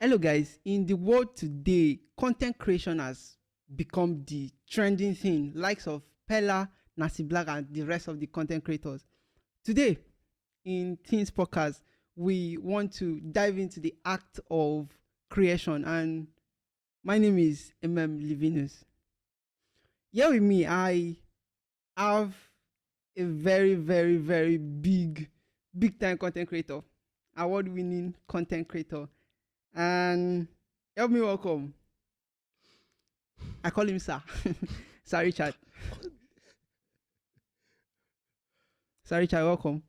Hello, guys. In the world today, content creation has become the trending thing, likes of Pella, Nasi Black, and the rest of the content creators. Today, in Teens Podcast, we want to dive into the act of creation. And my name is Emem Livinus. Here with me, I have a very, very, very big time content creator, award-winning content creator. And help me welcome. I call him Sir. Sir Richard. Sir Richard, welcome.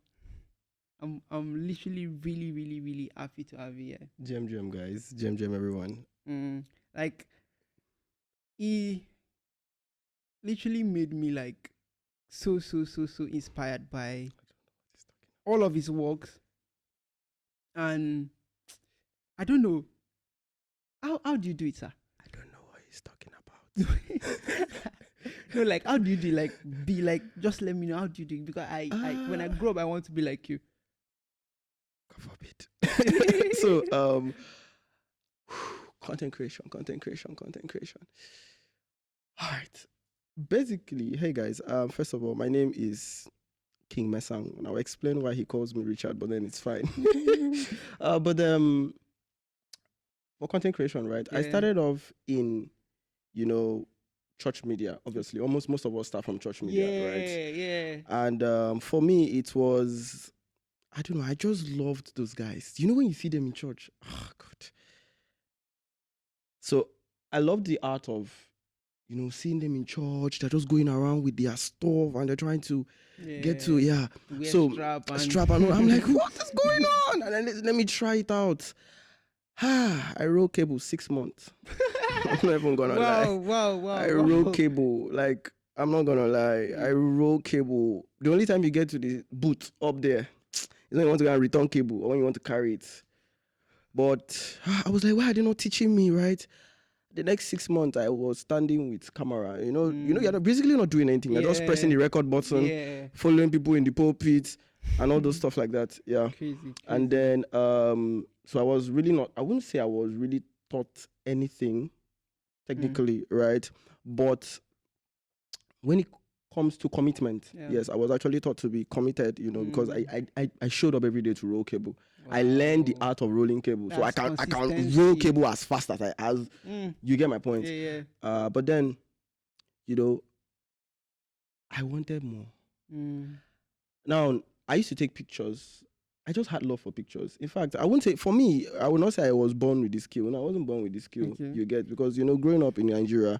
I'm literally really happy to have you here. Gem guys. Gem everyone. Like, he literally made me like so inspired by all of his works. And I don't know. How do you do it, sir? I don't know what he's talking about. No, like, how do you do it? Like, be like, just let me know, how do you do it? Because I when I grow up, I want to be like you. God forbid. So, content creation. All right. Basically, hey guys, first of all, my name is King Mesang, and I'll explain why he calls me Richard, but then it's fine. For content creation, right? Yeah. I started off in, church media, obviously. Almost most of us start from church media, right? Yeah. And for me, it was, I don't know, I just loved those guys. You know when you see them in church? Oh, God. So I loved the art of, seeing them in church. They're just going around with their stuff and they're trying to get to, strap and I'm like, what is going on? And then let me try it out. I rolled cable 6 months. I'm not even gonna lie. Wow. I rolled cable. Like, I'm not gonna lie. I rolled cable. The only time you get to the boot up there is when you want to go and return cable or when you want to carry it. But I was like, why are they not teaching me, right? The next 6 months, I was standing with camera. You're basically not doing anything. You're just pressing the record button, following people in the pulpit, and all those stuff like that. Yeah. Crazy. And then, so I was really I wouldn't say I was really taught anything, technically, right? But when it comes to commitment, yes, I was actually taught to be committed, because I showed up every day to roll cable. Wow. I learned the art of rolling cable. So I can roll cable as fast as you get my point. Yeah. But then, I wanted more. Now, I used to take pictures. I just had love for pictures. In fact, I would not say I was born with this skill. No, I wasn't born with this skill. Okay. You get, because, growing up in Nigeria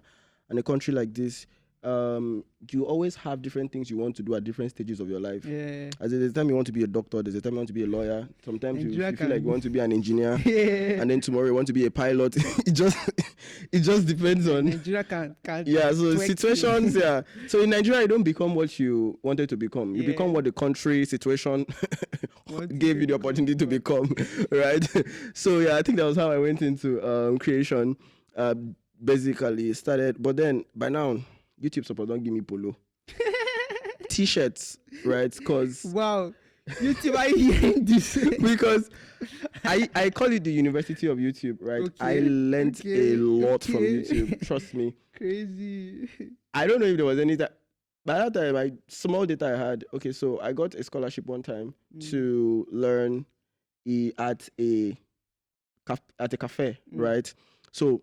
and a country like this, you always have different things you want to do at different stages of your life. Yeah. As there's a time you want to be a doctor, there's a time you want to be a lawyer. Sometimes you feel like you want to be an engineer, and then tomorrow you want to be a pilot. it just depends on. Nigeria can't. Yeah. So situations. Yeah. So in Nigeria, you don't become what you wanted to become. You become what the country situation gave you the opportunity to become, right? So yeah, I think that was how I went into creation. Basically started, but then by now, YouTube support don't give me polo. T-shirts, right? Because wow, YouTube, are you hearing this? Because I call it the University of YouTube, right? Okay. I learned a lot from YouTube. Trust me. Crazy. I don't know if there was any time. By that time, my small data I had. Okay, so I got a scholarship one time to learn at a cafe, right? So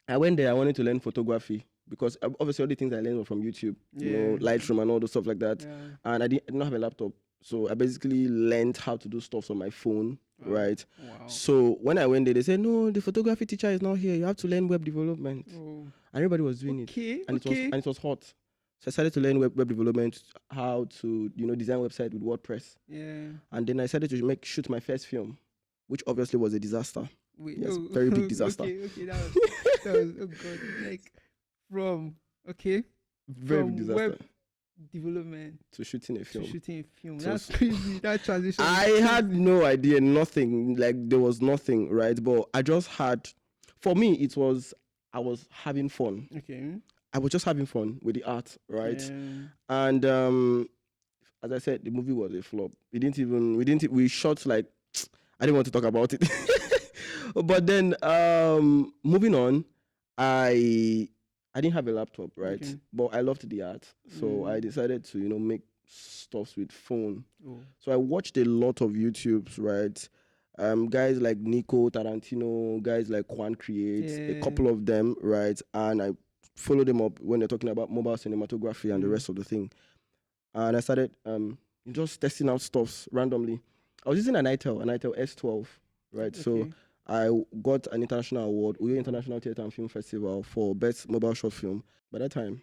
I went there. I wanted to learn photography. Because obviously all the things I learned were from YouTube, Lightroom and all those stuff like that. Yeah. And I didn't have a laptop. So I basically learned how to do stuff on my phone, right? Wow. So when I went there, they said, no, the photography teacher is not here. You have to learn web development. Oh. And everybody was doing it. And it was hot. So I started to learn web development, how to, design website with WordPress. Yeah. And then I started to shoot my first film, which obviously was a disaster. Very big disaster. Okay, that was oh God, like... Very big disaster. Web development to shooting a film. That's crazy. That transition. I had no idea, nothing. Like there was nothing, right? But I just had. For me, I was having fun. Okay. I was just having fun with the art, right? Yeah. And as I said, the movie was a flop. We shot like, I didn't want to talk about it. But then moving on, I didn't have a laptop, right? Okay. But I loved the art. So I decided to, make stuffs with phone. So I watched a lot of YouTubes, right? Guys like Nico, Tarantino, guys like Juan Creates, a couple of them, right? And I followed them up when they're talking about mobile cinematography and the rest of the thing. And I started just testing out stuffs randomly. I was using an ITEL S12, right? Okay. So I got an international award, Uyo International Theatre and Film Festival for best mobile short film. By that time,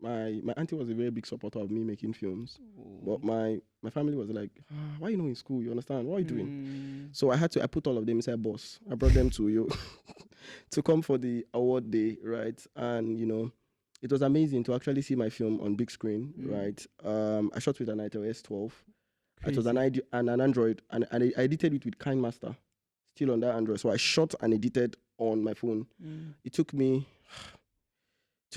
my auntie was a very big supporter of me making films. But my family was like, why are you not in school? You understand? What are you doing? So I put all of them inside bus. I brought them to you to come for the award day, right? And it was amazing to actually see my film on big screen, right? I shot with an ITEL S12. It was an Android, and I edited it with KineMaster, still on that Android. So I shot and edited on my phone. It took me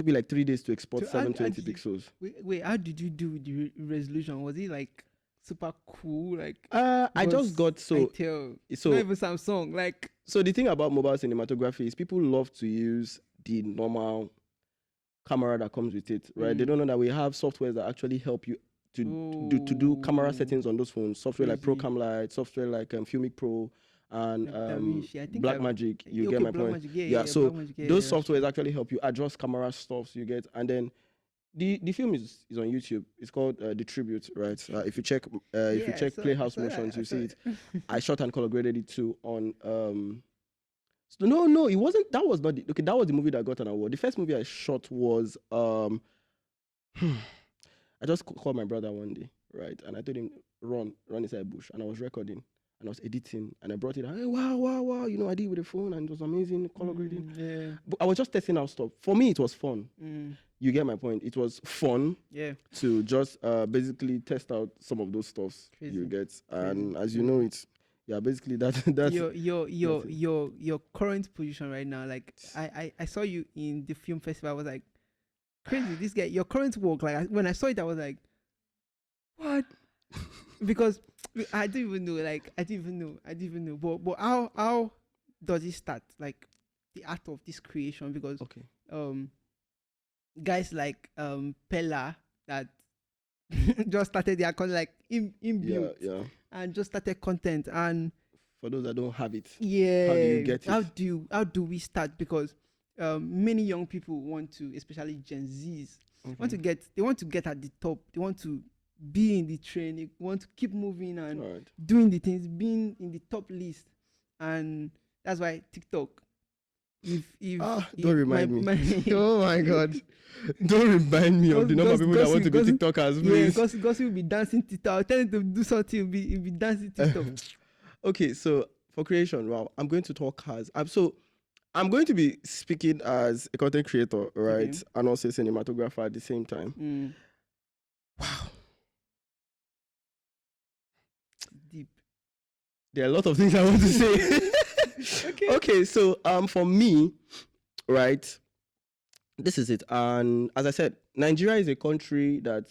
like 3 days to export 720 pixels. Wait, how did you do with the resolution? Was it like super cool? Like I just got not even Samsung. Like, so the thing about mobile cinematography is people love to use the normal camera that comes with it, right? They don't know that we have softwares that actually help you to do camera settings on those phones. Software like Procam Lite, software like Filmic Pro, and Blackmagic. You get my point? So those softwares actually help you adjust camera stuff. You get, and then the film is on YouTube. It's called The Tribute, right? If you check Playhouse Motions, you see it. I shot and color graded it too on. No, it wasn't. That was not okay. That was the movie that got an award. The first movie I shot was I just called my brother one day, right, and I told him run inside a bush, and I was recording and I was editing, and I brought it. Hey, wow! I did with the phone, and it was amazing color grading. Yeah. But I was just testing out stuff. For me, it was fun. You get my point. It was fun. Yeah. To just basically test out some of those stuffs. Crazy. You get, and as you know, it's. Yeah, basically that's your current position right now. Like I saw you in the film festival. I was like, crazy, this guy. Your current work, like when I saw it, I was like, what? Because I didn't even know. Like I didn't even know. But how does it start? Like the art of this creation? Because guys like Pella that just started their content, like inbuilt, and just started content. And for those that don't have it, how do you get it? How do we start? Because many young people want to, especially Gen Zs, want to get at the top. They want to be in the train. They want to keep moving and doing the things, being in the top list. And that's why TikTok. Don't remind me. Oh my God. Don't remind me of the number of people that want to be TikTokers, please. Yeah, Gossi will be dancing TikTok. I'll tell him to do something, he'll be dancing TikTok. Okay, so for creation, wow, I'm going to talk as I'm going to be speaking as a content creator, right? Okay. And also a cinematographer at the same time. Wow. Deep. There are a lot of things I want to say. Okay, so for me, right, this is it. And as I said, Nigeria is a country that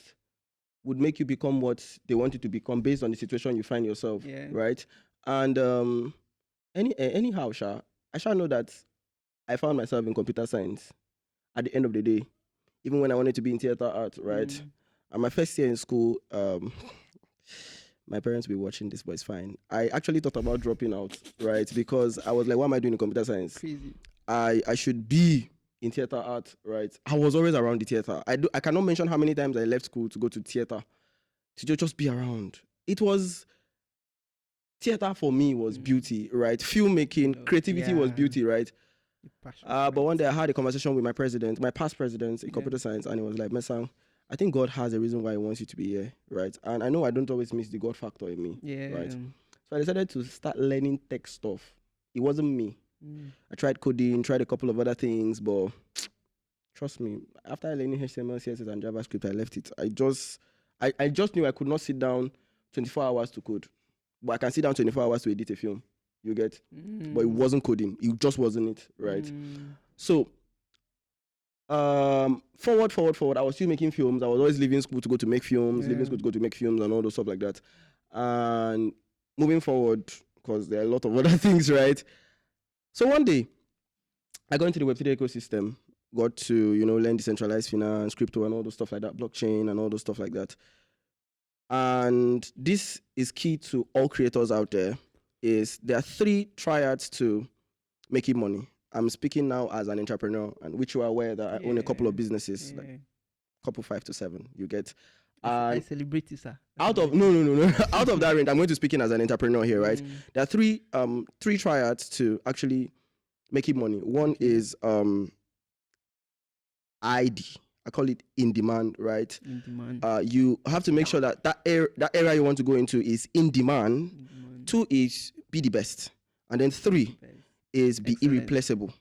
would make you become what they want you to become based on the situation you find yourself, right? And anyhow, I shall know that I found myself in computer science at the end of the day, even when I wanted to be in theater art, right? And my first year in school, my parents will be watching this, but it's fine. I actually thought about dropping out, right? Because I was like, what am I doing in computer science? Crazy. I should be in theater art, right? I was always around the theater. I cannot mention how many times I left school to go to theater, to just be around. It was, theater for me was beauty, right? Filmmaking, creativity was beauty, right? But one day I had a conversation with my past president in computer science, and he was like, Essang, I think God has a reason why he wants you to be here, right? And I know I don't always miss the God factor in me, right? So I decided to start learning tech stuff. It wasn't me. I tried coding, tried a couple of other things, but trust me, after learning HTML, CSS, and JavaScript, I left it. I just knew I could not sit down 24 hours to code, but I can sit down 24 hours to edit a film. You get? But it wasn't coding. It just wasn't it, right? So forward. I was still making films. I was always leaving school to go to make films, and all those stuff like that. And moving forward, because there are a lot of other things, right? So one day, I got into the Web3 ecosystem, got to, learn decentralized finance, crypto and all those stuff like that, blockchain and all those stuff like that. And this is key to all creators out there, is there are 3 triads to making money. I'm speaking now as an entrepreneur, and which you are aware that I own a couple of businesses, like couple 5 to 7, you get. I celebrate you, sir. Out of no. Out of that range, I'm going to speak in as an entrepreneur here, right? There are 3 triads to actually making money. One is ID. I call it in demand, right? In demand. You have to make sure that area you want to go into is in demand. 2 is be the best, and then 3 is be irreplaceable.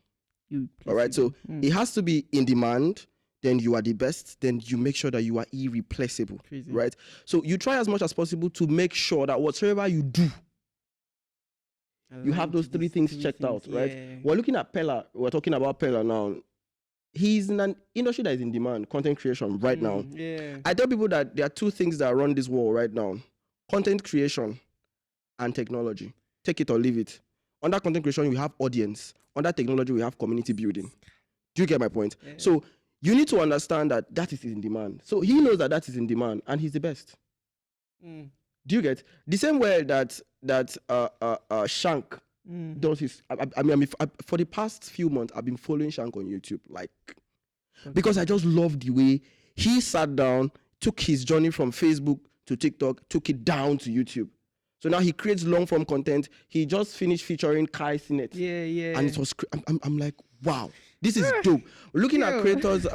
All right, so it has to be in demand. Then you are the best. Then you make sure that you are irreplaceable. Crazy. Right? So you try as much as possible to make sure that whatsoever you do, you have those 3 things checked out, right? We're looking at Pella. We're talking about Pella now. He's in an industry that is in demand, content creation right now. I tell people that there are 2 things that run this world right now: content creation and technology. Take it or leave it. Under content creation, we have audience. Under technology, we have community building. Do you get my point? So you need to understand that is in demand. So he knows that is in demand, and he's the best. Do you get? The same way that Shank does his. I mean, for the past few months, I've been following Shank on YouTube, because I just love the way he sat down, took his journey from Facebook to TikTok, took it down to YouTube. So now he creates long-form content. He just finished featuring Kai Sinet. And it was, I'm like, wow, this is dope. Looking at creators this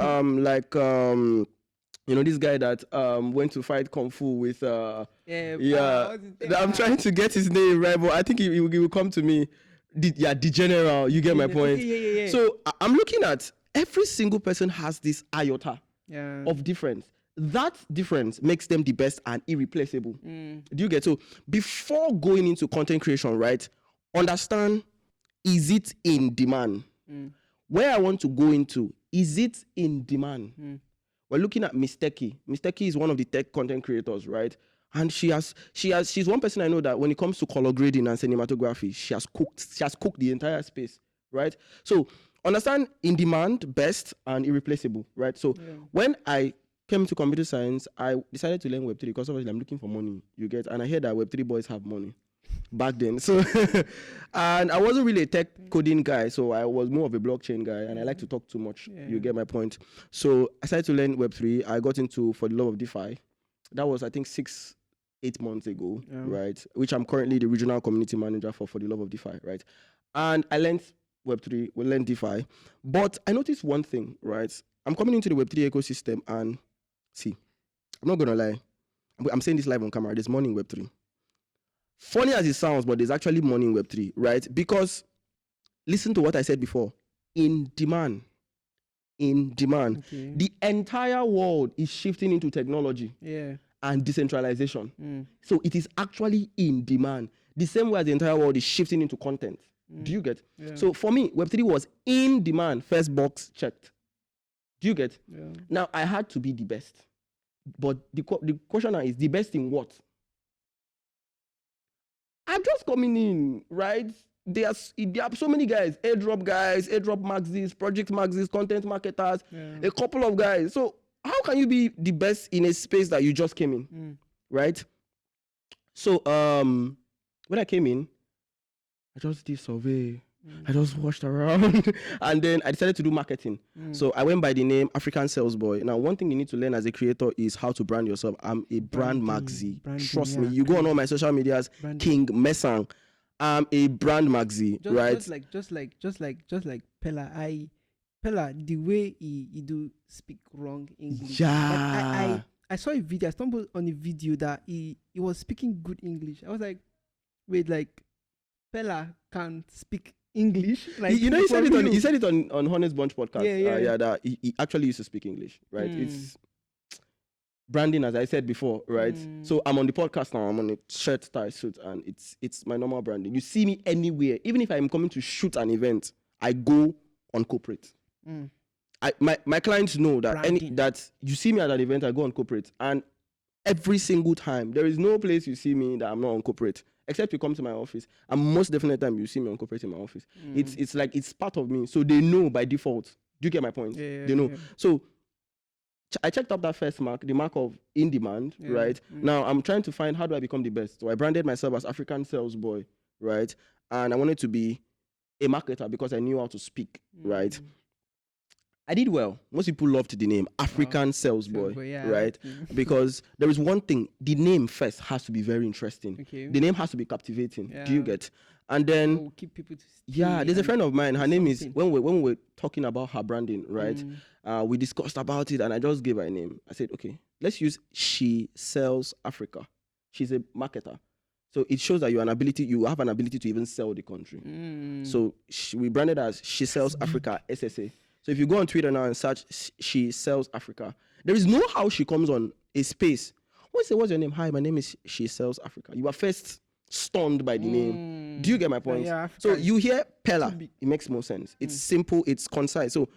guy that went to fight Kung Fu with, I'm trying to get his name right, but I think he will come to me. The general, you get my point. So I'm looking at every single person has this iota of difference. That difference makes them the best and irreplaceable. Do you get? So before going into content creation, right, understand, is it in demand? Where I want to go into, is it in demand? We're looking at Misteki. Misteki is one of the tech content creators, right? And she's one person I know that when it comes to color grading and cinematography, she has cooked the entire space, right? So understand in demand, best, and irreplaceable, right? So when I came to computer science, I decided to learn Web3 because obviously I'm looking for money, you get, and I heard that Web3 boys have money back then. So, and I wasn't really a tech coding guy, so I was more of a blockchain guy, and I like to talk too much. You get my point. So I started to learn Web3. I got into For the Love of DeFi. That was, I think, 6-8 months ago, right? Which I'm currently the regional community manager for the Love of DeFi, right? And I learned Web3, we learned DeFi. But I noticed one thing, right? I'm coming into the Web3 ecosystem, and see, I'm not going to lie. I'm saying this live on camera. There's money in Web3. Funny as it sounds, but there's actually money in Web3, right? Because listen to what I said before. In demand. The entire world is shifting into technology and decentralization. So it is actually in demand. The same way as the entire world is shifting into content. Do you get? So for me, Web3 was in demand. First box checked. Do you get? Now, I had to be the best. But the question now is, the best in what? I'm just coming in, right? There are so many guys, airdrop maxis, project maxis, content marketers, a couple of guys. So how can you be the best in a space that you just came in, right? So when I came in, I just did survey. I just washed around and then I decided to do marketing. So I went by the name African Sales Boy. Now, one thing you need to learn as a creator is how to brand yourself. I'm a brand maxi. Trust me. You go on all my social medias, King Messang. I'm a brand maxi, right? Just like Pella. Pella, the way he do speak wrong English. Yeah. I saw a video. I stumbled on a video that he was speaking good English. I was like, wait, like Pella can speak English, like he said it on Honest Bunch podcast. That he actually used to speak English, right? It's branding, as I said before, right? So I'm on the podcast now. I'm on a shirt, tie, suit, and it's my normal branding. You see me anywhere, even if I'm coming to shoot an event, I go on corporate. My clients know that that you see me at an event, I go on corporate, and every single time. There is no place you see me that I'm not on corporate, except you come to my office. And most definitely time you see me on corporate in my office. It's like it's part of me, so they know by default. Do you get my point? They know. So I checked up that first mark, the mark of in demand, right? Now I'm trying to find how do I become the best. So I branded myself as African sales boy, right? And I wanted to be a marketer because I knew how to speak, right? I did well. Most people loved the name African Sales Boy, right? Because there is one thing, the name first has to be very interesting. The name has to be captivating. Do you get? And then, keep people to there's a friend of mine. Her name is, when we were talking about her branding, right? We discussed about it and I just gave her a name. I said, okay, let's use She Sells Africa. She's a marketer. So it shows that you have an ability to even sell the country. So we branded as She Sells Africa SSA. So if you go on Twitter now and search She Sells Africa, there is no how she comes on a space. What's your name? Hi, my name is She Sells Africa. You are first stunned by the name. Do you get my point? So you hear Pella, it makes more sense. It's simple, it's concise. So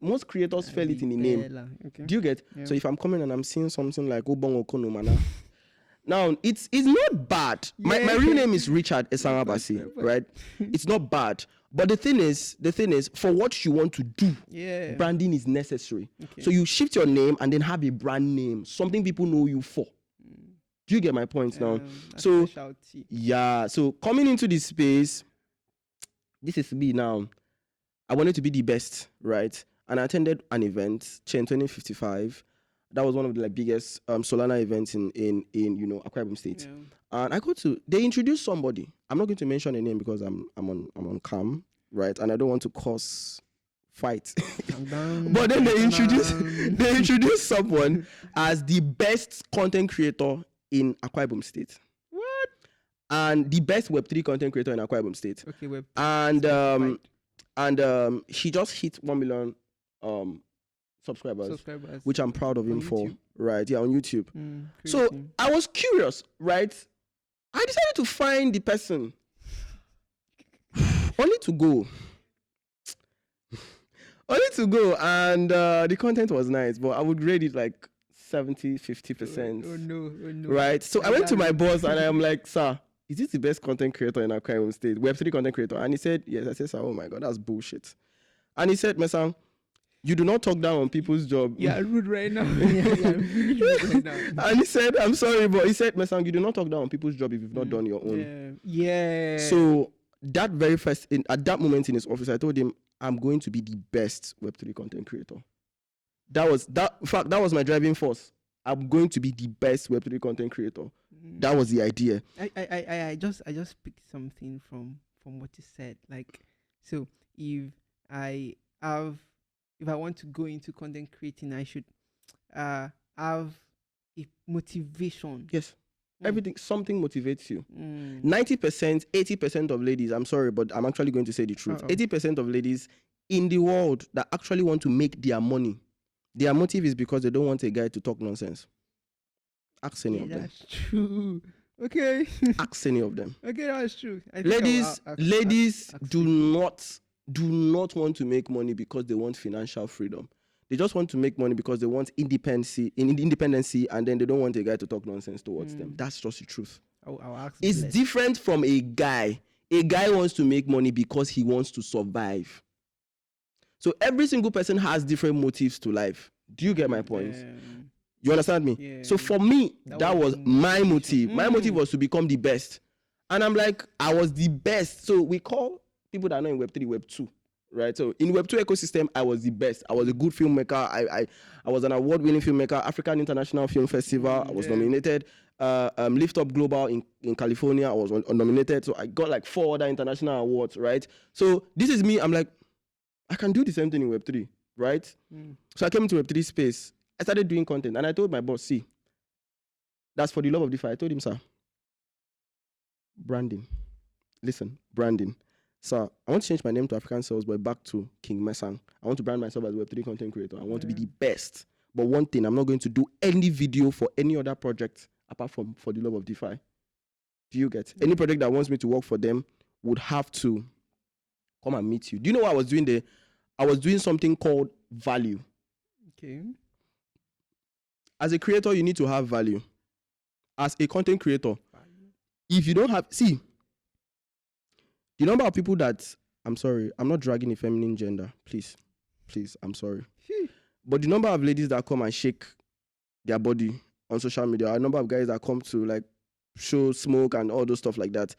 most creators fell it in the name. Do you get? So if I'm coming and I'm seeing something like Obong Okono Mana, now it's not bad. My real name is Richard Essang, right? It's not bad. But the thing is, for what you want to do, branding is necessary. So you shift your name and then have a brand name, something people know you for. Do you get my point now? So so coming into this space, this is me now. I wanted to be the best, right? And I attended an event, Chain 2055. That was one of the biggest Solana events in Akwa Ibom State. And they introduced somebody. I'm not going to mention a name because I'm on cam, right? And I don't want to cause fight. But then they introduced someone as the best content creator in Akwa Ibom State. What? And the best Web3 content creator in Akwa Ibom State. Okay, Web3. And he just hit 1 million subscribers, which I'm proud of him for. YouTube. Right? Yeah, on YouTube. So I was curious, right? I decided to find the person. Only to go, and the content was nice, but I would rate it like 70-50%. Oh no. Right? So I went to my boss and I'm like, sir, is this the best content creator in Akwa Ibom State? Web3 content creator? And he said, yes. I said, sir, oh my God, that's bullshit. And he said, Mesang, you do not talk down on people's job. Yeah, rude right now. Really rude right now. And he said, I'm sorry, but he said, Mesang, you do not talk down on people's job if you've not done your own. Yeah. So that very first, at that moment in his office, I told him, I'm going to be the best Web3 content creator. In fact, that was my driving force. I'm going to be the best Web3 content creator. That was the idea. I just picked something from what you said. Like, so if I want to go into content creating, I should have a motivation. Yes. Everything, something motivates you. 90%, 80% of ladies, I'm sorry, but I'm actually going to say the truth. 80% of ladies in the world that actually want to make their money, their motive is because they don't want a guy to talk nonsense. Ask any of them. That's true. Okay. Ask any of them. Okay, that's true. Ladies do not want to make money because they want financial freedom. They just want to make money because they want independency, and then they don't want a guy to talk nonsense towards them. That's just the truth. It's different from a guy. A guy wants to make money because he wants to survive. So every single person has different motives to life. Do you get my point? You understand me? Yeah. So for me, that was my motive. My motive was to become the best. And I'm like, I was the best. So we call people that are not in Web3, Web2. Right, so in Web2 ecosystem, I was the best. I was a good filmmaker. I was an award-winning filmmaker. African International Film Festival. I was nominated. Lift Up Global in California. I was nominated. So I got like 4 other international awards. Right. So this is me. I'm like, I can do the same thing in Web3. Right. So I came into Web3 space. I started doing content, and I told my boss, see, that's for the love of DeFi. I told him, sir, branding. Listen, branding. So I want to change my name to African Sales Boy back to King Mesang. I want to brand myself as a Web3 content creator. I want to be the best. But one thing, I'm not going to do any video for any other project apart from for the love of DeFi. Do you get? Any project that wants me to work for them would have to come and meet you. Do you know what I was doing there? I was doing something called value. Okay. As a creator, you need to have value. as a content creator, if you don't have, see, the number of people that, I'm sorry, I'm not dragging a feminine gender, please, I'm sorry. But the number of ladies that come and shake their body on social media, a number of guys that come to like show smoke and all those stuff like that,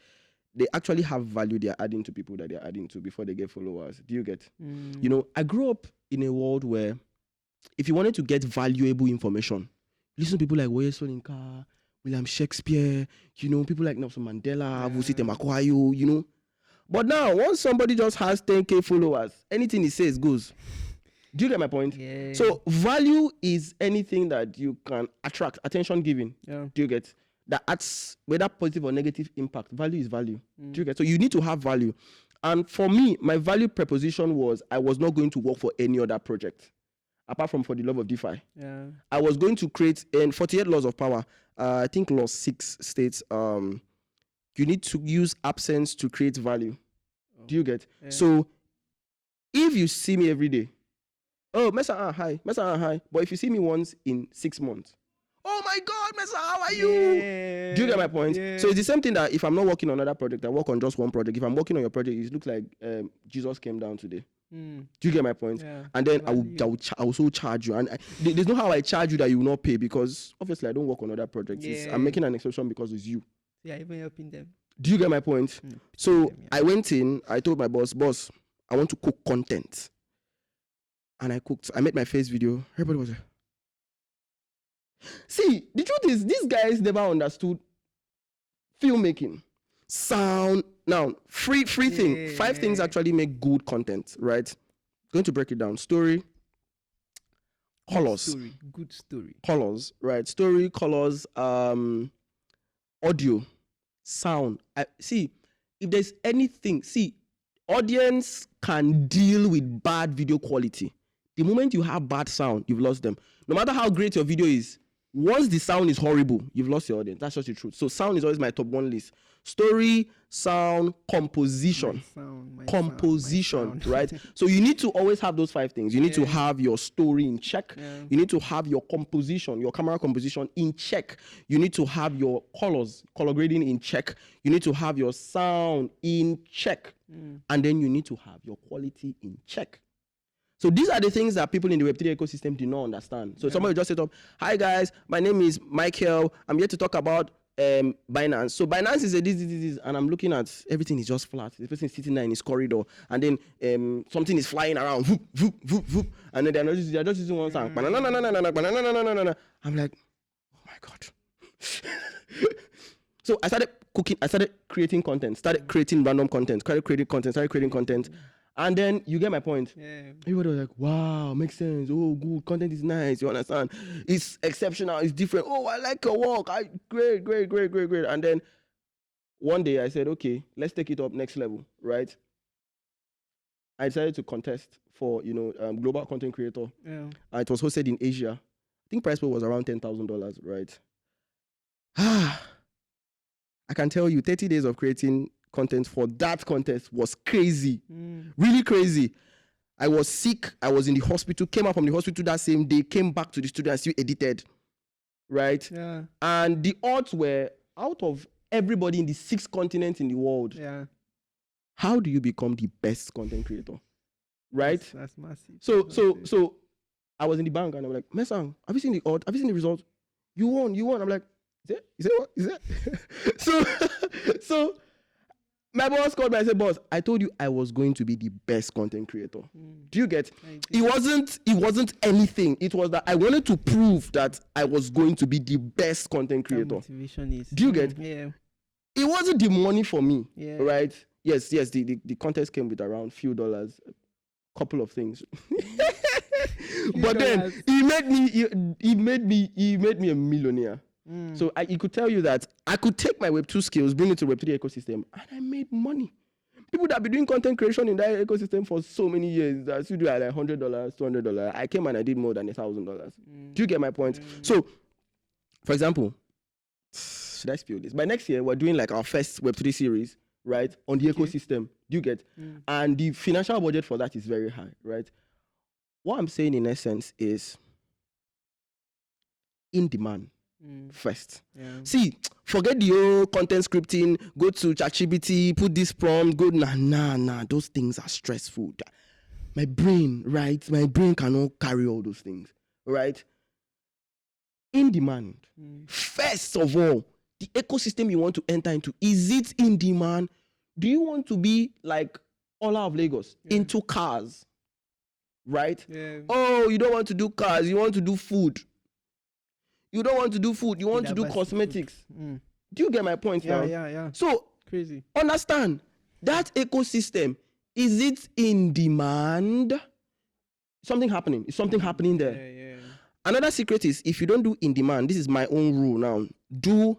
they actually have value they're adding to people that they're adding to before they get followers. Do you get? You know, I grew up in a world where if you wanted to get valuable information, listen to people like Woye Soyinka, William Shakespeare, you know, people like Nelson Mandela, Vusi Temakwayo, you know. But now, once somebody just has 10K followers, anything he says goes. Do you get my point? Yeah. So value is anything that you can attract, attention giving. Yeah. Do you get? That adds, whether positive or negative impact. Value is value. Do you get? So you need to have value. And for me, my value proposition was I was not going to work for any other project apart from for the love of DeFi. Yeah. I was going to create in 48 laws of power. I think law 6 states you need to use absence to create value. Do you get? Yeah. So if you see me every day, oh, Mesa, hi. Mesa, hi. But if you see me once in 6 months, oh my God, Mesa, how are you? Yeah. Do you get my point? Yeah. So it's the same thing that if I'm not working on another project, I work on just one project. If I'm working on your project, it looks like Jesus came down today. Do you get my point? Yeah. And then I will also charge you. And there's no how I charge you that you will not pay, because obviously I don't work on other projects. Yeah. I'm making an exception because it's you. Yeah, even helping them. Do you get my point? So I went in, I told my boss, I want to cook content. And I cooked. I made my first video. Everybody was like, see, the truth is, these guys never understood filmmaking, sound. Now, free thing. 5 things actually make good content, right? Going to break it down. Story, colors. Good story. Colors, right? Story, colors, audio, sound. See, if there's anything, audience can deal with bad video quality. The moment you have bad sound, you've lost them. No matter how great your video is, once the sound is horrible, you've lost your audience. That's just the truth. So sound is always my top 1 list. Story, sound, composition. Composition, right? So you need to always have those 5 things. You need to have your story in check. Yeah. You need to have your composition, your camera composition in check. You need to have your color grading in check. You need to have your sound in check. And then you need to have your quality in check. So these are the things that people in the Web3 ecosystem do not understand. So somebody just said, hi guys, my name is Michael. I'm here to talk about Binance. So Binance is a this, and I'm looking at everything is just flat. The person is sitting there in his corridor, and then something is flying around, whoop, whoop, whoop, whoop, and then they're just using one sound. I'm like, oh my God. So I started cooking, I started creating content, started creating random content, started creating content. And then you get my point. Yeah. Everybody was like, wow, makes sense. Oh, good. Content is nice. You understand? It's exceptional. It's different. Oh, I like your work. Great. And then one day I said, okay, let's take it up next level, right? I decided to contest for, global content creator. Yeah. It was hosted in Asia. I think price pool was around $10,000, right? I can tell you 30 days of creating content for that contest was crazy. Really crazy. I was sick. I was in the hospital, came out from the hospital that same day, came back to the studio and still edited. Right? Yeah. And the odds were out of everybody in the 6 continents in the world. Yeah. How do you become the best content creator? Right? That's massive. So I was in the bank and I was like, Mesang, have you seen the odds? Have you seen the results? You won. I'm like, is it? So my boss called me and said, boss, I told you I was going to be the best content creator. Do you get? It wasn't anything. It was that I wanted to prove that I was going to be the best content creator. Motivation is. Do you get? Yeah. It wasn't the money for me. Yeah. Right? Yes, the contest came with around few dollars, a couple of things. But then he made me a millionaire. So I could tell you that I could take my Web2 skills, bring it to Web3 ecosystem, and I made money. People that have been doing content creation in that ecosystem for so many years, that still do like $100, $200. I came and I did more than $1,000. Do you get my point? So, for example, should I spill this? By next year, we're doing like our first Web3 series, right, on the ecosystem. Do you get? And the financial budget for that is very high, right? What I'm saying in essence is in demand. first. Yeah. See, forget the whole content scripting, go to ChatGPT, put this prompt, go, nah, those things are stressful. My brain, right? My brain cannot carry all those things, right? In demand. First of all, the ecosystem you want to enter into, is it in demand? Do you want to be like Ola of Lagos, into cars, right? Yeah. Oh, you don't want to do cars, you want to do food. You don't want to do food, you want to do cosmetics. Do you get my point now? Yeah. So, crazy. Understand, that ecosystem, is it in demand? Something happening. Is something happening there? Yeah. Another secret is, if you don't do in demand, this is my own rule now, do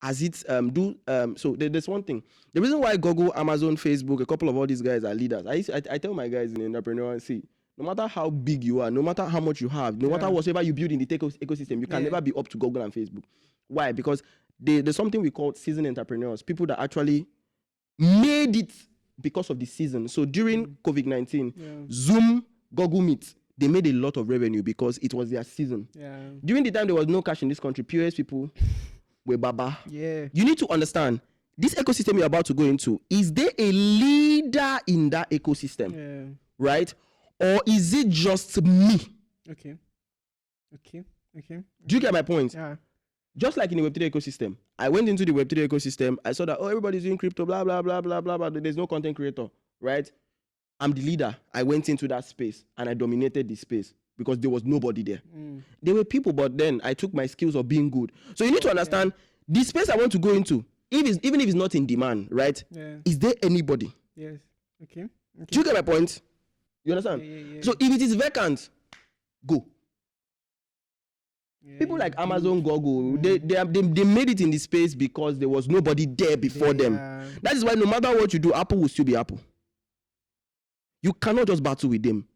as it's so there's one thing. The reason why Google, Amazon, Facebook, a couple of all these guys are leaders. I tell my guys in entrepreneur, see, no matter how big you are, no matter how much you have, no matter whatever you build in the ecosystem, you can never be up to Google and Facebook. Why? Because there's something we call seasoned entrepreneurs, people that actually made it because of the season. So during COVID-19, Zoom, Google Meet, they made a lot of revenue because it was their season. During the time there was no cash in this country, POS people were baba. You need to understand, this ecosystem you're about to go into, is there a leader in that ecosystem? Right? Or is it just me? Okay. Do you get my point? Just like in the Web3 ecosystem, I went into the Web3 ecosystem, I saw that, oh, everybody's doing crypto, blah, blah, blah, blah, blah, blah. There's no content creator, right? I'm the leader. I went into that space and I dominated the space because there was nobody there. There were people, but then I took my skills of being good. So you need to understand, the space I want to go into, even if it's not in demand, right? Is there anybody? Okay. Do you get my point? You understand? So if it is vacant, go. People like Amazon, Google, they made it in the space because there was nobody there before them. That is why no matter what you do, Apple will still be Apple. You cannot just battle with them.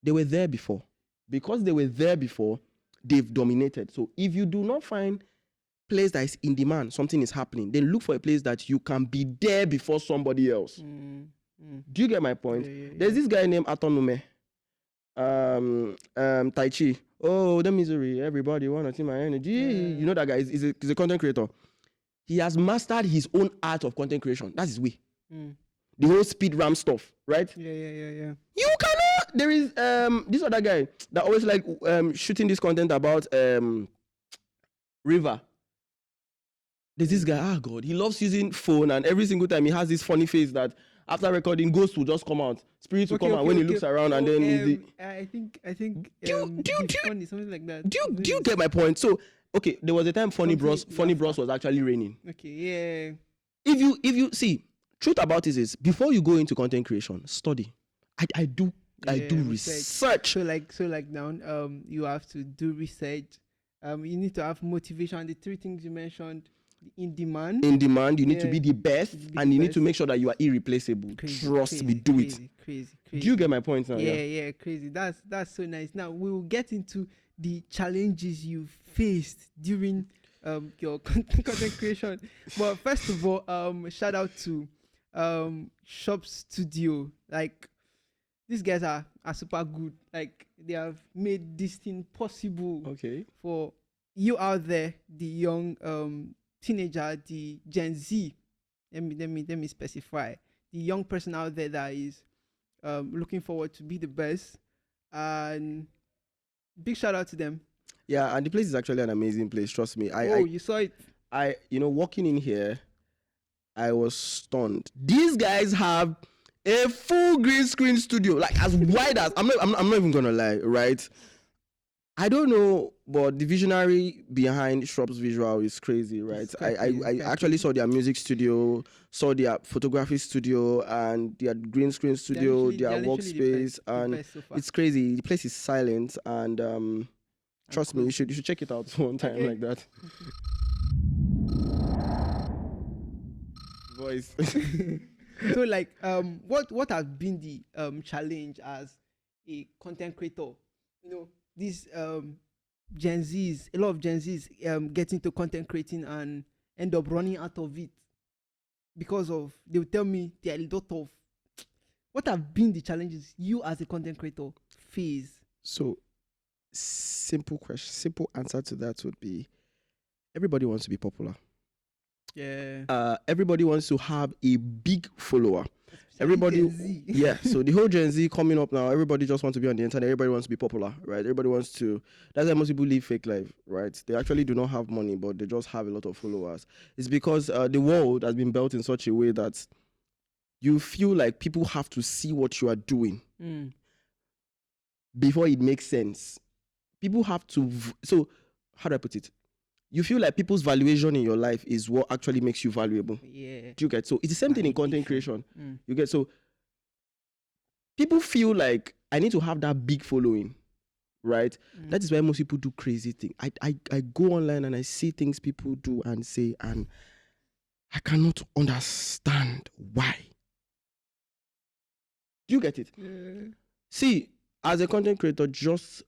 They were there before. Because they were there before, they've dominated. So if you do not find a place that is in demand, something is happening, then look for a place that you can be there before somebody else. Do you get my point? There's this guy named Atonome. Tai Chi. Oh, the misery. Everybody want to see my energy. You know that guy. He's a content creator. He has mastered his own art of content creation. That's his way. The whole speed ram stuff, right? You cannot. There is this other guy that always like shooting this content about river. There's this guy, God, he loves using phone, and every single time he has this funny face that after recording, ghosts will just come out, spirits will come out when he looks around, and then I think funny, something like that. Do you get my point? So okay, there was a time Funny Bros was actually raining. If you see, truth about it is, before you go into content creation, study. I do research. So like now you have to do research. You need to have motivation. The three things you mentioned. In demand, you need to be the best, and you need to make sure that you are irreplaceable. Trust me, do it. Crazy. Do you get my point now? Yeah, crazy. That's so nice. Now we will get into the challenges you faced during your content creation. But first of all, shout out to Shubz Studio. Like, these guys are super good. Like, they have made this thing possible. For you out there, the young teenager, the Gen Z. Let me specify. The young person out there that is looking forward to be the best. And big shout out to them. Yeah, and the place is actually an amazing place. Trust me. You saw it. Walking in here, I was stunned. These guys have a full green screen studio, like as wide as I'm not even gonna lie, right? I don't know, but the visionary behind Shubz visual is crazy, right? I actually saw their music studio, saw their photography studio, and their green screen studio, their workspace, and it's crazy. The place is silent, and trust me, you should check it out one time like that. Voice. So like what has been the challenge as a content creator? These Gen Zs, a lot of Gen Zs get into content creating and end up running out of it because of, they will tell me there are a lot of, what have been the challenges you as a content creator face? So simple question, simple answer to that would be everybody wants to be popular. Yeah. Everybody wants to have a big follower. Especially Everybody, Gen Z. yeah. So the whole Gen Z coming up now, everybody just wants to be on the internet. Everybody wants to be popular, right? Everybody wants to. That's why most people live fake life, right? They actually do not have money, but they just have a lot of followers. It's because the world has been built in such a way that you feel like people have to see what you are doing before it makes sense. People have to. So how do I put it? You feel like people's valuation in your life is what actually makes you valuable. Yeah. Do you get? So it's the same thing in content creation. You get? So people feel like I need to have that big following, right? That is why most people do crazy things. I go online and I see things people do and say, and I cannot understand why. Do you get it? Yeah. See, as a content creator, just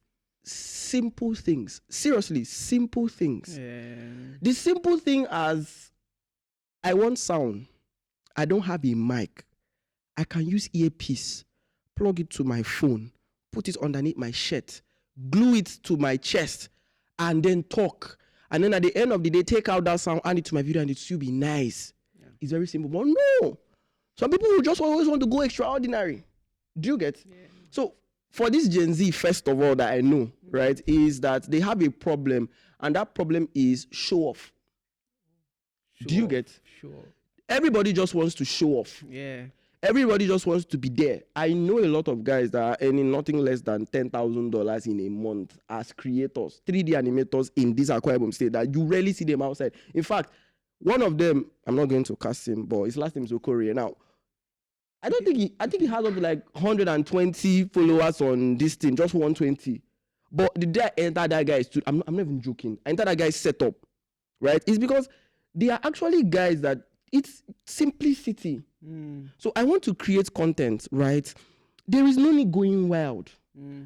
simple things. Seriously, simple things. Yeah. The simple thing as I want sound. I don't have a mic. I can use earpiece, plug it to my phone, put it underneath my shirt, glue it to my chest, and then talk. And then at the end of the day, take out that sound, add it to my video, and it should be nice. Yeah. It's very simple. But no. Some people will just always want to go extraordinary. Do you get? Yeah. So for this Gen Z, first of all, that I know, right, is that they have a problem, and that problem is show off. Do you get? Sure. Everybody just wants to show off. Yeah. Everybody just wants to be there. I know a lot of guys that are earning nothing less than $10,000 in a month as creators, 3D animators in this Akwa Ibom state that you rarely see them outside. In fact, one of them, I'm not going to cast him, but his last name is Okorie. Now, I think he has up to like 120 followers on this thing, just 120. But the day I entered that guy's, I'm not even joking. I entered that guy's setup, right? It's because they are actually guys that it's simplicity. So I want to create content, right? There is no need going wild.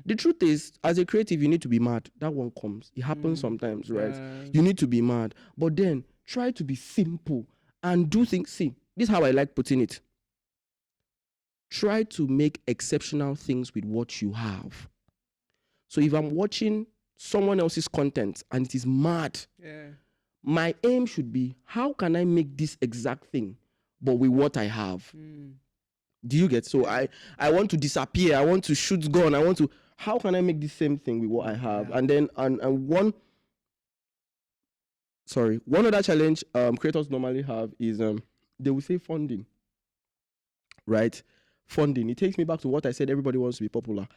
The truth is, as a creative, you need to be mad. That one comes. It happens sometimes, right? You need to be mad. But then try to be simple and do things. See, this is how I like putting it. Try to make exceptional things with what you have. So if I'm watching someone else's content and it is mad, my aim should be, how can I make this exact thing, but with what I have? Do you get? So I want to disappear. I want to shoot gun. How can I make the same thing with what I have? And then, one other challenge creators normally have is they will say funding, right? Funding. It takes me back to what I said, everybody wants to be popular.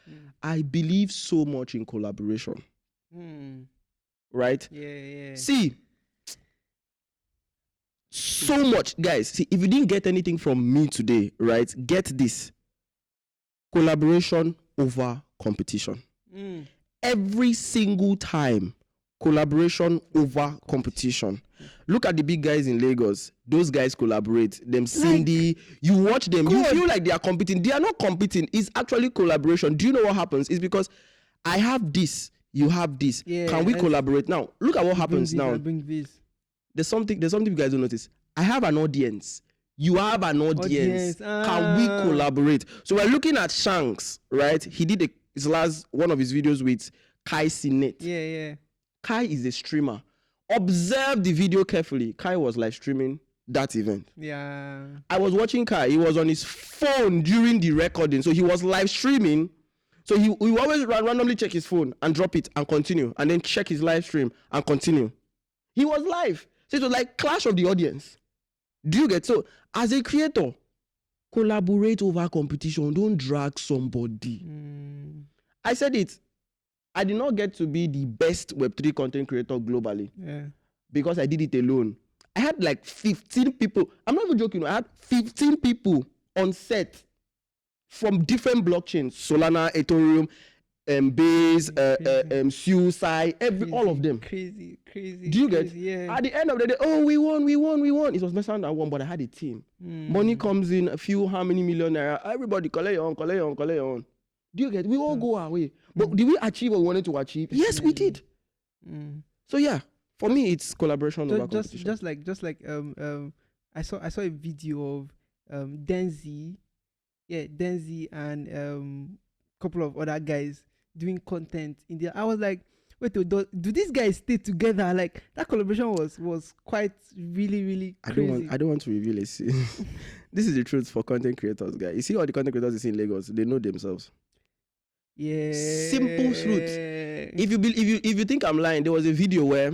I believe so much in collaboration. Right? Yeah. See, so much, guys. See, if you didn't get anything from me today, right, get this. Collaboration over competition. Every single time, collaboration over competition. Look at the big guys in Lagos. Those guys collaborate. Them Cindy, you watch them, you feel like they are competing. They are not competing. It's actually collaboration. Do you know what happens? It's because I have this, you have this. Yeah, can we collaborate? Now, look at what happens now. There's something you guys don't notice. I have an audience. You have an audience. Can we collaborate? So we're looking at Shanks, right? He did one of his videos with Kai Sinet. Yeah. Kai is a streamer. Observe the video carefully. Kai was live streaming that event. Yeah. I was watching Kai. He was on his phone during the recording. So he was live streaming. So he always randomly check his phone and drop it and continue. And then check his live stream and continue. He was live. So it was like clash of the audience. Do you get? So as a creator, collaborate over competition. Don't drag somebody. I said it. I did not get to be the best Web3 content creator globally. Because I did it alone. I had like 15 people. I'm not even joking. I had 15 people on set from different blockchains. Solana, Ethereum, Base, Suicide, all of them. Crazy. Do you get? Yeah. At the end of the day, we won. It was messing that one, but I had a team. Money comes in, how many million naira. Everybody collect your own. Do you get? We all go our way. But did we achieve what we wanted to achieve? Yes, we did. So yeah, for me, it's collaboration over competition. Just like I saw a video of Denzi, and couple of other guys. doing content in there. I was like, wait, do these guys stay together? Like that collaboration was quite really crazy. I don't want to reveal it. This is the truth for content creators, guys. You see all the content creators you see in Lagos, they know themselves. Yeah. Simple truth. If you think I'm lying, there was a video where,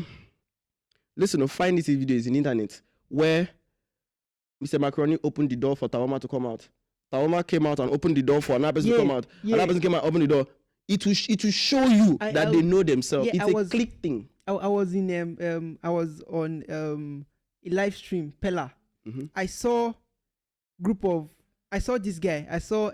listen, find this video is in the internet where Mr. Macaroni opened the door for Tawama to come out. Tawama came out and opened the door for another person to come out. Another person came out, opened the door. It will show you that they know themselves. It's a click thing. I was in I was on a live stream, Pella. Mm-hmm. I saw this guy. I saw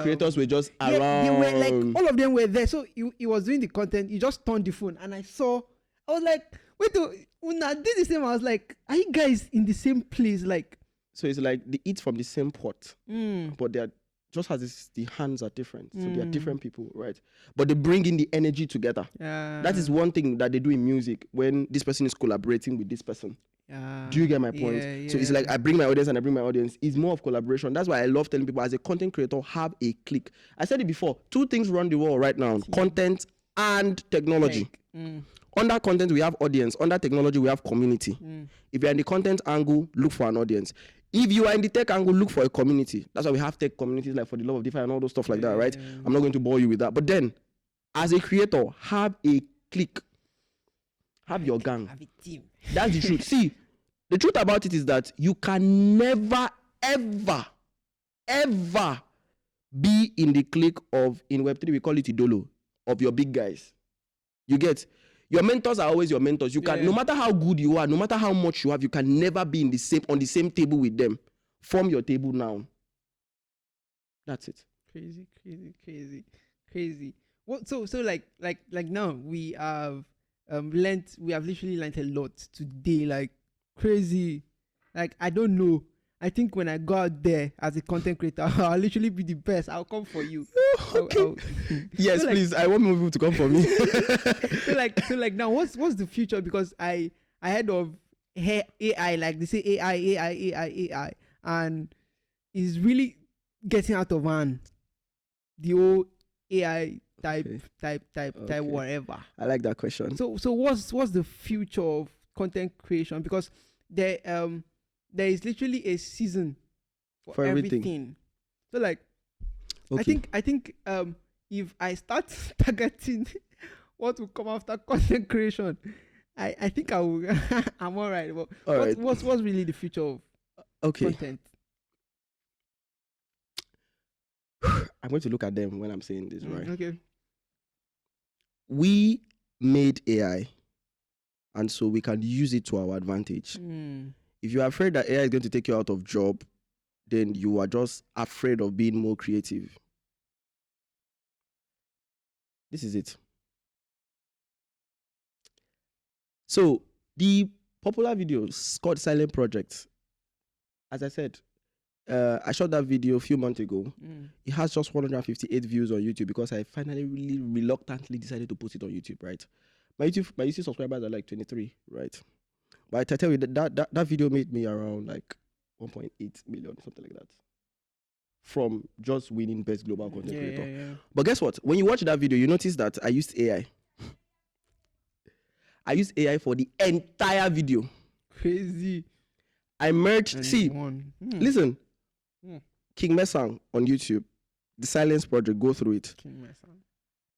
creators were just around. They were like all of them were there. So he was doing the content. He just turned the phone, and I was like, wait, when I did the same, I was like, are you guys in the same place? Like, so it's like they eat from the same pot, but they are just as the hands are different. So they are different people, right? But they bring in the energy together. That is one thing that they do in music when this person is collaborating with this person. Do you get my point? So it's like I bring my audience and I bring my audience. It's more of collaboration. That's why I love telling people as a content creator, have a click. I said it before, 2 things run the world right now, content and technology. Under content, we have audience. Under technology, we have community. If you're in the content angle, look for an audience. If you are in the tech angle, look for a community. That's why we have tech communities like For the Love of DeFi and all those stuff like that, right? I'm not going to bore you with that. But then, as a creator, have a clique. Have your gang. Have a team. That's the truth. See, the truth about it is that you can never, ever be in the clique of, in Web3, we call it Idolo, of your big guys. You get? Your mentors are always your mentors. You can, no matter how good you are, no matter how much you have, you can never be on the same table with them. Form your table now. That's it. Crazy. What? So like now we have literally learned a lot today. Like crazy. Like I don't know. I think when I go out there as a content creator, I'll literally be the best. I'll come for you. Okay. Yes, please. I want more people to come for me. so like now, what's the future? Because I heard of AI, like they say AI, and it's really getting out of hand. The whole AI type, whatever. I like that question. So what's the future of content creation? Because there is literally a season for everything. So like, okay. I think if I start targeting what will come after content creation, I think I will. I'm all right. But what's really the future of content? I'm going to look at them when I'm saying this, right? Okay. We made AI, and so we can use it to our advantage. If you're afraid that AI is going to take you out of job, then you are just afraid of being more creative. This is it. So the popular video called Silent Project, as I said, I shot that video a few months ago. It has just 158 views on YouTube because I finally really reluctantly decided to post it on YouTube, right? My YouTube subscribers are like 23, right? But I tell you that video made me around like 1.8 million, something like that, from just winning Best Global Content Creator. Yeah. But guess what? When you watch that video, you notice that I used AI. I used AI for the entire video. Crazy. I merged. Listen. King Essang on YouTube, the Silence Project, go through it.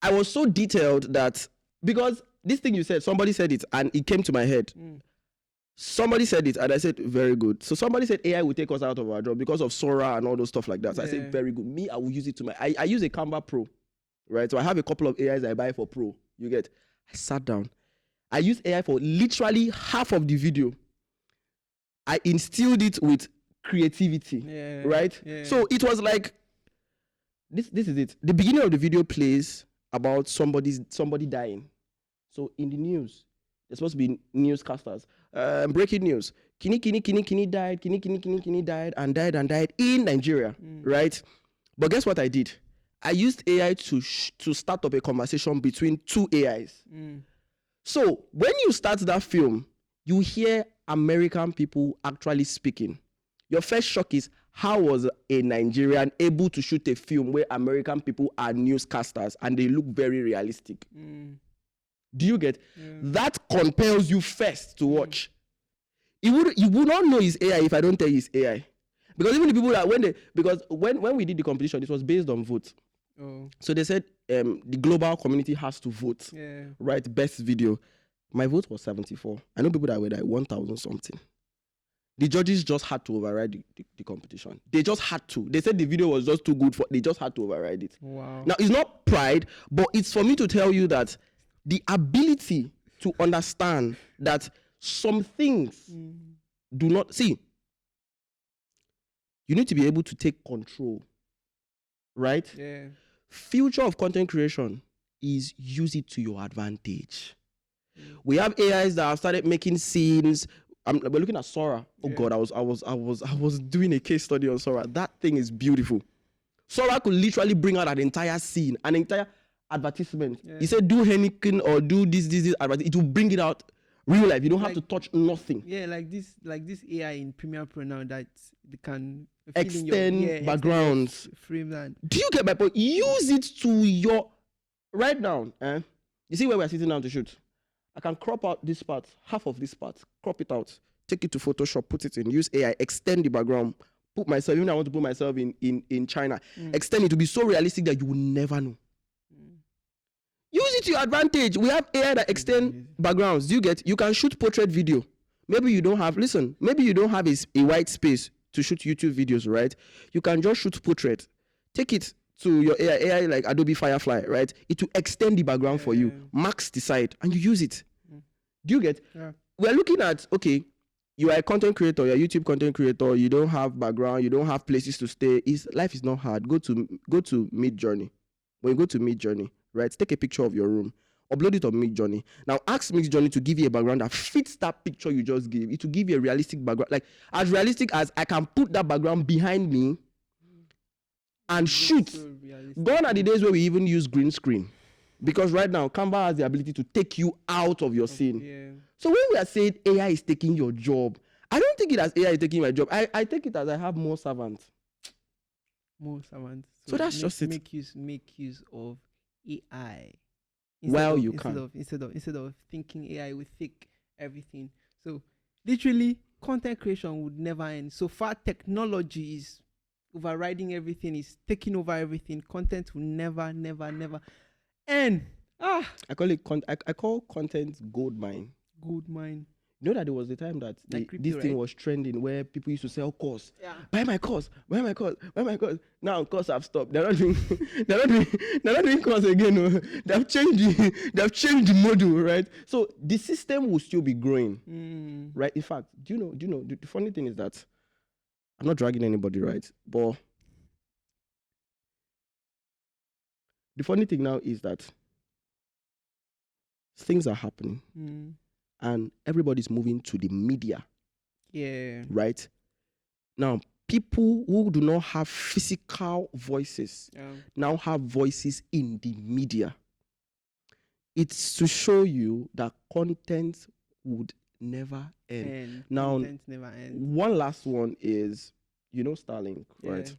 I was so detailed that, because this thing you said, somebody said it and it came to my head. Somebody said it and I said, very good. So somebody said AI will take us out of our job because of Sora and all those stuff like that. So I said, very good. Me, I will use it to I use a Canva Pro, right? So I have a couple of AIs I buy for Pro. You get? I sat down. I used AI for literally half of the video. I instilled it with creativity, right? So it was like, this is it. The beginning of the video plays about somebody dying. So in the news, there's supposed to be newscasters. Breaking news. Kini died. Kini died in Nigeria, right? But guess what I did? I used AI to start up a conversation between 2 AIs. So when you start that film, you hear American people actually speaking. Your first shock is, how was a Nigerian able to shoot a film where American people are newscasters and they look very realistic? Do you get? That compels you first to watch. You would not know it's AI if I don't tell you it's AI. Because even the people that when we did the competition, it was based on vote. So they said the global community has to vote. Right? Best video. My vote was 74. I know people that were like 1,000 something. The judges just had to override the competition. They just had to. They said the video was just too good they just had to override it. Wow. Now, it's not pride, but it's for me to tell you that the ability to understand that some things do not... See, you need to be able to take control, right? Yeah. Future of content creation is use it to your advantage. We have AIs that have started making scenes. We're looking at Sora. Oh God, I was doing a case study on Sora. That thing is beautiful. Sora could literally bring out an entire scene, an entire advertisement. He said, do Heineken or do this advertisement. It will bring it out real life. You don't have to touch nothing. Yeah, like this AI in Premiere Pro now that they can extend backgrounds. Frame that. Do you get my point? Use it to your right now. You see where we're sitting down to shoot? I can crop out this part, half of this part, crop it out, take it to Photoshop, put it in, use AI, extend the background, put myself, even I want to put myself in China, extend it to be so realistic that you will never know. Use it to your advantage. We have AI that extend backgrounds. Do you get? You can shoot portrait video. Maybe you don't have a white space to shoot YouTube videos, right? You can just shoot portrait. Take it to your AI like Adobe Firefly, right? It will extend the background for you, max the side, and you use it. Do you get? We're looking at, okay, you are a content creator, you're a YouTube content creator, you don't have background, you don't have places to stay. Life is not hard. Go to Midjourney. When you go to Midjourney, right, take a picture of your room, upload it on Midjourney. Now ask Midjourney to give you a background that fits that picture you just gave. It will give you a realistic background, like as realistic as I can put that background behind me and shoot. So gone are the days where we even use green screen, because right now Canva has the ability to take you out of your scene. So when we are saying AI is taking your job, I don't take it as AI is taking my job. I take it as I have more servants. So that's just it. Make use of AI. Instead of thinking AI will think everything. So literally content creation would never end. So far technology is overriding everything, is taking over everything. Content will never end. I call content gold mine. Gold mine. You know that there was a time that this thing was trending where people used to sell course. Buy my course. Now course have stopped. They're not doing course again. No. They've changed the model, right? So the system will still be growing, right? In fact, do you know the funny thing is that I'm not dragging anybody, right? But the funny thing now is that things are happening. And everybody's moving to the media. Right? Now, people who do not have physical voices now have voices in the media. It's to show you that content would never end. Now, one last one is, Starlink, right?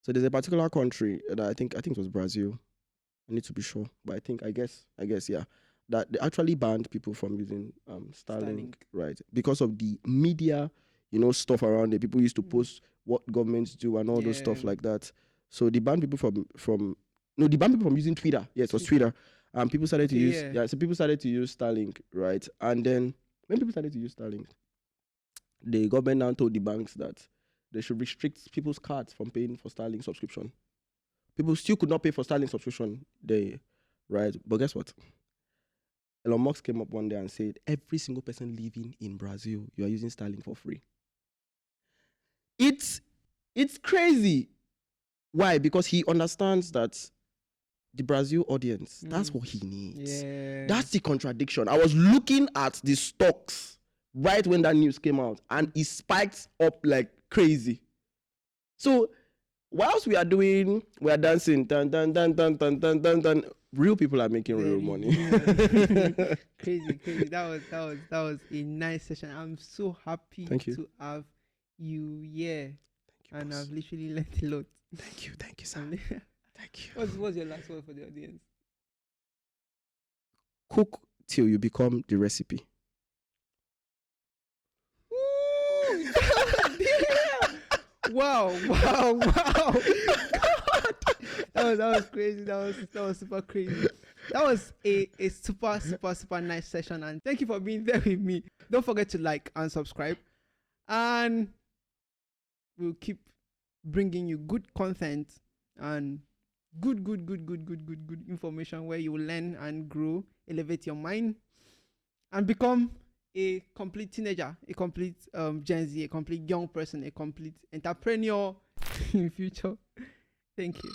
So there's a particular country that I think it was Brazil. I need to be sure, but I guess, yeah. That they actually banned people from using Starlink, right? Because of the media, stuff around it. People used to post what governments do and all those stuff like that. So they banned people from using Twitter. Yes, it was Twitter. People started to use people started to use Starlink, right? And then when people started to use Starlink, the government now told the banks that they should restrict people's cards from paying for Starlink subscription. People still could not pay for Starlink subscription, right? But guess what? Elon Musk came up one day and said, every single person living in Brazil, you are using Starlink for free. It's crazy. Why? Because he understands that the Brazil audience, that's what he needs. That's the contradiction. I was looking at the stocks right when that news came out, and it spiked up like crazy. So whilst we are dancing, dun, dun, dun, dun, dun, dun, dun, dun, real people are making real money. Crazy. That was a nice session. I'm so happy to have you. and boss. I've literally learned a lot. Thank you, sir. And Thank you. what's your last word for the audience? Cook till you become the recipe. Ooh, damn. Wow. God. That was crazy. That was super crazy. That was a super nice session, and thank you for being there with me. Don't forget to like and subscribe, and we'll keep bringing you good content and good information where you will learn and grow, elevate your mind, and become a complete teenager, a complete Gen Z, a complete young person, a complete entrepreneur in future. Thank you.